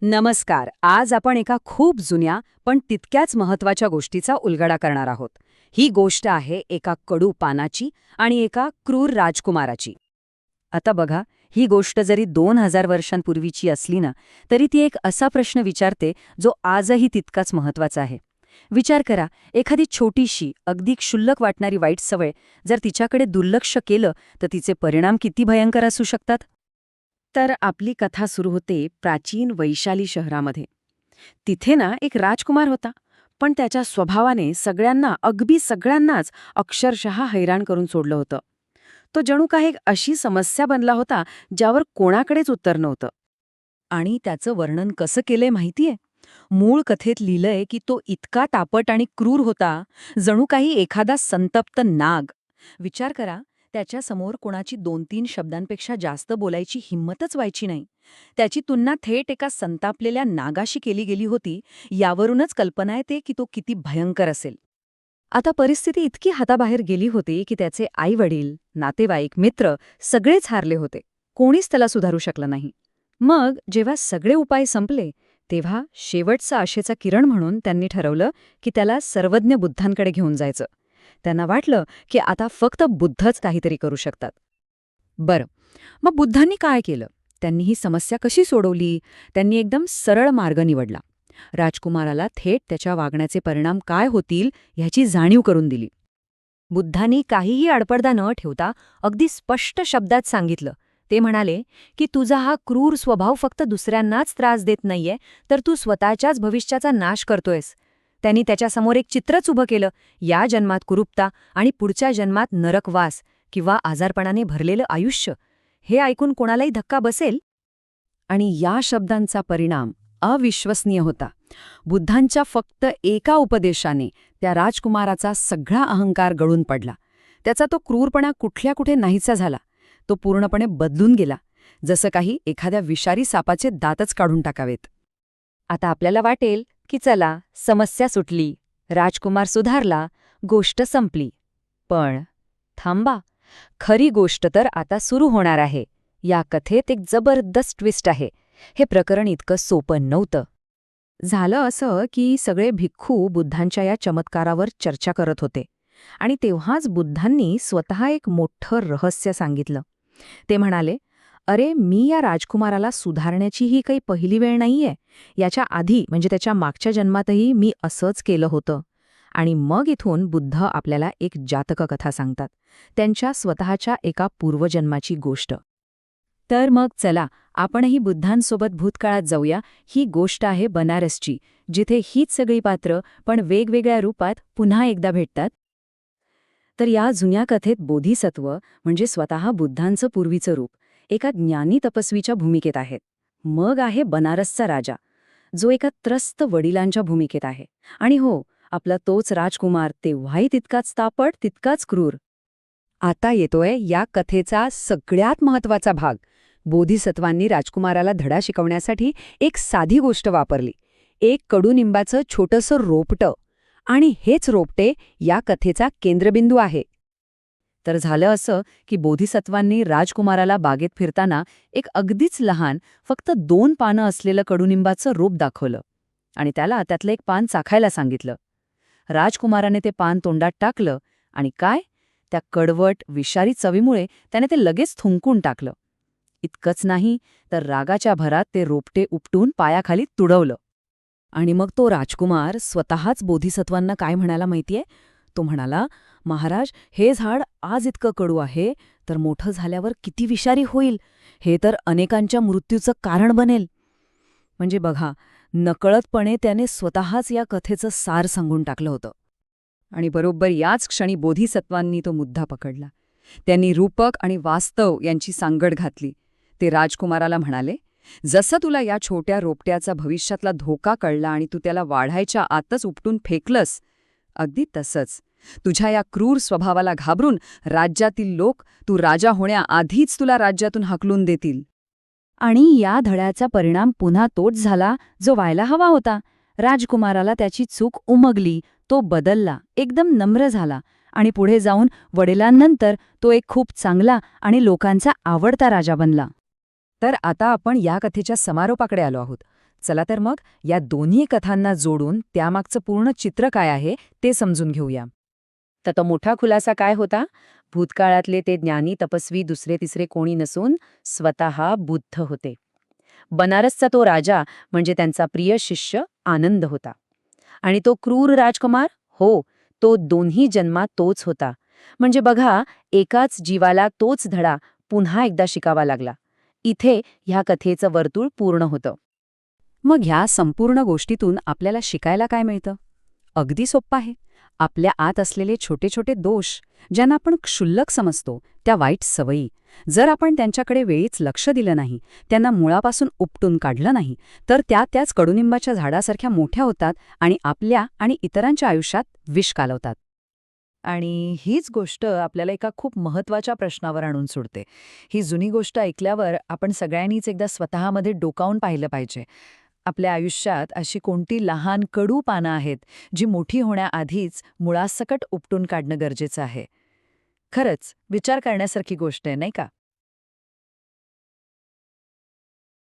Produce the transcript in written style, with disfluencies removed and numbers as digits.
नमस्कार. आज आपण एका खूप जुन्या पण तितक्याच महत्वाच्या गोष्टीचा उलगडा करणार आहोत. ही गोष्ट आहे एका कडू पानाची आणि एका क्रूर राजकुमाराची. आता बघा, ही गोष्ट जरी 2000 वर्षांपूर्वीची असली ना, तरी ती एक असा प्रश्न विचारते जो आजही तितकाच महत्वाचा आहे. विचार करा, एखादी छोटीशी, अगदी क्षुल्लक वाटणारी वाईट सवय जर तिच्याकडे दुर्लक्ष केलं तर तिचे परिणाम किती भयंकर असू शकतात. तर आपली कथा सुरू होते प्राचीन वैशाली शहरामध्ये. तिथे ना एक राजकुमार होता, पण त्याच्या स्वभावाने सगळ्यांना, अगदी सगळ्यांनाच अक्षरशः हैराण करून सोडलं होतं. तो जणू काही एक अशी समस्या बनला होता ज्यावर कोणाकडेच उत्तर नव्हतं. आणि त्याचं वर्णन कसं केलंय माहितीये? मूळ कथेत लिहिलंय की तो इतका तापट आणि क्रूर होता, जणू काही एखादा संतप्त नाग. विचार करा, त्याच्यासमोर कोणाची 2-3 शब्दांपेक्षा जास्त बोलायची हिंमतच व्हायची नाही. त्याची तुलना थेट एका संतापलेल्या नागाशी केली गेली होती. यावरूनच कल्पना येते की तो किती भयंकर असेल. आता परिस्थिती इतकी हाताबाहेर गेली होती की त्याचे आई-वडील, नातेवाईक, मित्र सगळेच हारले होते. कोणीच त्याला सुधारू शकलं नाही. मग जेव्हा सगळे उपाय संपले, तेव्हा शेवटचा आशेचा किरण म्हणून त्यांनी ठरवलं की त्याला सर्वज्ञ बुद्धांकडे घेऊन जायचं. त्यांना वाटलं की आता फक्त बुद्धच काहीतरी करू शकतात. बरं, मग बुद्धांनी काय केलं? त्यांनी ही समस्या कशी सोडवली? त्यांनी एकदम सरळ मार्ग निवडला. राजकुमाराला थेट त्याच्या वागण्याचे परिणाम काय होतील ह्याची जाणीव करून दिली. बुद्धांनी काहीही अडपडदा न ठेवता अगदी स्पष्ट शब्दात सांगितलं. ते म्हणाले की तुझा हा क्रूर स्वभाव फक्त दुसऱ्यांनाच त्रास देत नाहीये, तर तू स्वतःच्याच भविष्याचा नाश करतोयस. त्यांनी त्याच्यासमोर एक चित्रच उभं केलं. या जन्मात कुरूपता आणि पुढच्या जन्मात नरकवास किंवा आजारपणाने भरलेलं आयुष्य. हे ऐकून कोणालाही धक्का बसेल. आणि या शब्दांचा परिणाम अविश्वसनीय होता. बुद्धांच्या फक्त एका उपदेशाने त्या राजकुमाराचा सगळा अहंकार गळून पडला. त्याचा तो क्रूरपणा कुठल्या कुठे नाहीसा झाला. तो पूर्णपणे बदलून गेला, जसं काही एखाद्या विषारी सापाचे दातच काढून टाकावेत. आता आपल्याला वाटेल की चला, समस्या सुटली, राजकुमार सुधारला, गोष्ट संपली. पण थांबा, खरी गोष्ट तर आता सुरू होणार आहे. या कथेत एक जबरदस्त ट्विस्ट आहे. हे प्रकरण इतकं सोपं नव्हतं. झालं असं की सगळे भिक्खू बुद्धांच्या या चमत्कारावर चर्चा करत होते. आणि तेव्हाच बुद्धांनी स्वतः एक मोठं रहस्य सांगितलं. ते म्हणाले, अरे, मी या राजकुमाराला सुधारण्याची ही काही पहिली वेळ नाहीये. याच्या आधी म्हणजे त्याच्या मागच्या जन्मातही मी असंच केलं होतं. आणि मग इथून बुद्ध आपल्याला एक जातककथा सांगतात, त्यांच्या स्वतःच्या एका पूर्वजन्माची गोष्ट. तर मग चला, आपणही बुद्धांसोबत भूतकाळात जाऊया. ही गोष्ट आहे बनारसची, जिथे हीच सगळी पात्र पण वेगवेगळ्या रूपात पुन्हा एकदा भेटतात. तर या जुन्या कथेत बोधिसत्व म्हणजे स्वतः बुद्धांचं पूर्वीचं रूप एका ज्ञानी तपस्वीच्या भूमिकेत आहेत. मग आहे बनारसचा राजा, जो एका त्रस्त वडिलांच्या भूमिकेत आहे. आणि हो, आपला तोच राजकुमार तेव्हाही तितकाच तापट, तितकाच क्रूर. आता येतोय या कथेचा सगळ्यात महत्वाचा भाग. बोधिसत्वांनी राजकुमाराला धडा शिकवण्यासाठी एक साधी गोष्ट वापरली. एक कडुनिंबाचं छोटंसं रोपटं. आणि हेच रोपटे या कथेचा केंद्रबिंदू आहे. तर झालं असं की बोधिसत्वांनी राजकुमाराला बागेत फिरताना एक अगदीच लहान, फक्त 2 पानं असलेलं कडुनिंबाचं रोप दाखवलं. आणि त्याला त्यातलं एक पान चाखायला सांगितलं. राजकुमाराने ते पान तोंडात टाकलं आणि काय, त्या कडवट, विषारी चवीमुळे त्याने ते लगेच थुंकून टाकलं. इतकंच नाही, तर रागाच्या भरात ते रोपटे उपटून पायाखाली तुडवलं. आणि मग तो राजकुमार स्वतःच बोधिसत्वांना काय म्हणाला माहितीये? तो म्हणाला, महाराज, हे झाड आज इतकं कडू आहे, तर मोठं झाल्यावर किती विषारी होईल. हे तर अनेकांच्या मृत्यूचं कारण बनेल. म्हणजे बघा, नकळतपणे त्याने स्वतःच या कथेचं सार सांगून टाकलं होतं. आणि बरोबर याच क्षणी बोधिसत्वांनी तो मुद्दा पकडला. त्यांनी रूपक आणि वास्तव यांची सांगड घातली. ते राजकुमाराला म्हणाले, जसं तुला या छोट्या रोपट्याचा भविष्यातला धोका कळला आणि तू त्याला वाढायच्या आतच उपटून फेकलंस, अगदी तसंच तुझ्या या क्रूर स्वभावाला घाबरून राज्यातील लोक तू राजा होण्याआधीच तुला राज्यातून हाकलून देतील. आणि या धड्याचा परिणाम पुन्हा तोच झाला जो व्हायला हवा होता. राजकुमाराला त्याची चूक उमगली, तो बदलला, एकदम नम्र झाला आणि पुढे जाऊन वडिलांनंतर तो एक खूप चांगला आणि लोकांचा आवडता राजा बनला. तर आता आपण या कथेच्या समारोपाकडे आलो आहोत. चला तर मग या दोन्ही कथांना जोडून त्यामागचं पूर्ण चित्र काय आहे ते समजून घेऊया. तर तो मोठा खुलासा काय होता? भूतकाळातले ते ज्ञानी तपस्वी दुसरे तिसरे कोणी नसून स्वतः बुद्ध होते. बनारसचा तो राजा म्हणजे त्यांचा प्रिय शिष्य आनंद होता. आणि तो क्रूर राजकुमार? हो, तो दोन्ही जन्मात तोच होता. म्हणजे बघा, एकाच जीवाला तोच धडा पुन्हा एकदा शिकावा लागला. इथे ह्या कथेचं वर्तुळ पूर्ण होतं. मग ह्या संपूर्ण गोष्टीतून आपल्याला शिकायला काय मिळतं? अगदी सोप्पं आहे. आपल्या आत असलेले छोटे छोटे दोष, ज्यांना आपण क्षुल्लक समजतो, त्या वाईट सवयी, जर आपण त्यांच्याकडे वेळीच लक्ष दिलं नाही, त्यांना मुळापासून उपटून काढलं नाही, तर त्याच कडुनिंबाच्या झाडासारख्या मोठ्या होतात आणि आपल्या आणि इतरांच्या आयुष्यात विष कालवतात. आणि हीच गोष्ट आपल्याला एका खूप महत्त्वाच्या प्रश्नावर आणून सोडते. ही जुनी गोष्ट ऐकल्यावर आपण सगळ्यांनीच एकदा स्वतःमध्ये डोकावून पाहिलं पाहिजे. आपल्या आयुष्यात अशी कोणती लहान कडू पानं आहेत, जी मोठी होण्याआधीच मुळासकट उपटून काढणं गरजेचं आहे. खरंच विचार करण्यासारखी गोष्ट आहे, नाही का?